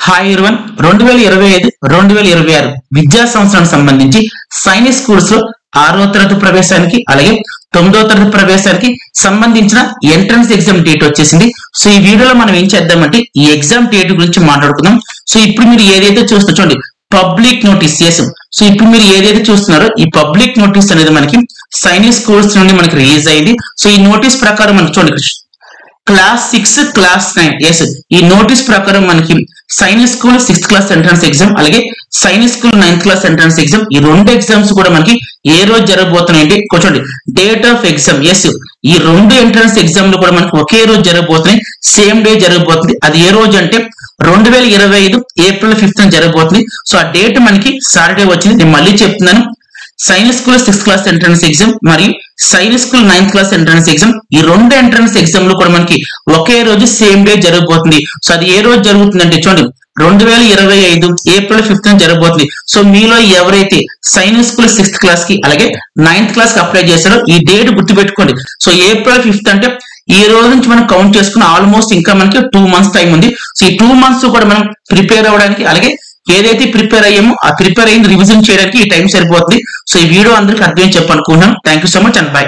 Hi everyone 2025-2026 విద్యా సంవత్సరానికి సంబంధించి సైనిక్ స్కూల్స్ లో 6వ తరగతి ప్రవేశానికి అలాగే 9వ తరగతి ప్రవేశానికి సంబంధించిన ఎంట్రన్స్ ఎగ్జామ్ డేట్ వచ్చేసింది. సో ఈ వీడియోలో మనం ఏం చేద్దామంటే ఈ ఎగ్జామ్ డేట్ గురించి మాట్లాడుకుందాం. సో ఇప్పుడు మీరు ఏదైతే చూస్తున్నారు చూడండి పబ్లిక్ నోటీస్. సో ఇప్పుడు మీరు ఏదైతే చూస్తున్నారో ఈ పబ్లిక్ నోటీస్ అనేది మనకి సైనిక్ స్కూల్స్ నుండి మనకి రిలీజ్ అయింది. సో ఈ నోటీస్ ప్రకారం మనకి చూడండి క్లాస్ 6 క్లాస్ 9 ఈ నోటీస్ ప్రకారం మనకి Sainik school 6th class entrance exam అలాగే Sainik school 9th class entrance exam ఈ రెండు ఎగ్జామ్స్ కూడా మనకి ఏ రోజు జరగబోతున్నాయంటే చూడండి డేట్ ఆఫ్ ఎగ్జామ్. ఈ రెండు ఎంట్రన్స్ ఎగ్జామ్లు కూడా మనకి ఒకే రోజు జరగబోతున్నాయి, సేమ్ డే జరగబోతుంది. అది ఏ రోజు అంటే 2025 ఏప్రిల్ 5th జరగబోతుంది. సో ఆ డేట్ మనకి సాటర్డే వచ్చింది. నేను మళ్ళీ చెప్తున్నాను, Sainik school 6th class entrance exam మరియు Sainik school 9th class entrance exam ఈ రెండు ఎంట్రన్స్ ఎగ్జామ్లు కూడా మనకి ఒకే రోజు సేమ్ డే జరగబోతుంది. సో అది ఏ రోజు జరుగుతుందంటే చూడండి 2025 ఏప్రిల్ 5th జరగబోతుంది. సో మీలో ఎవరైతే సైనిక్ స్కూల్ 6th క్లాస్ కి అలాగే 9th క్లాస్ కి అప్లై చేశారో ఈ డేట్ గుర్తుపెట్టుకోండి. సో ఏప్రిల్ 5th అంటే ఈ రోజు నుంచి మనం కౌంట్ చేసుకుని ఆల్మోస్ట్ ఇంకా మనకి 2 months టైం ఉంది. సో ఈ 2 months కూడా మనం ప్రిపేర్ అవ్వడానికి అలాగే ఏదైతే ప్రిపేర్ అయ్యామో ఆ ప్రిపేర్ అయ్యింది రివిజన్ చేయడానికి ఈ టైం సరిపోతుంది. సో ఈ వీడియో అందరికి అర్థం చెప్పనుకుంటున్నాను. Thank you so much and by.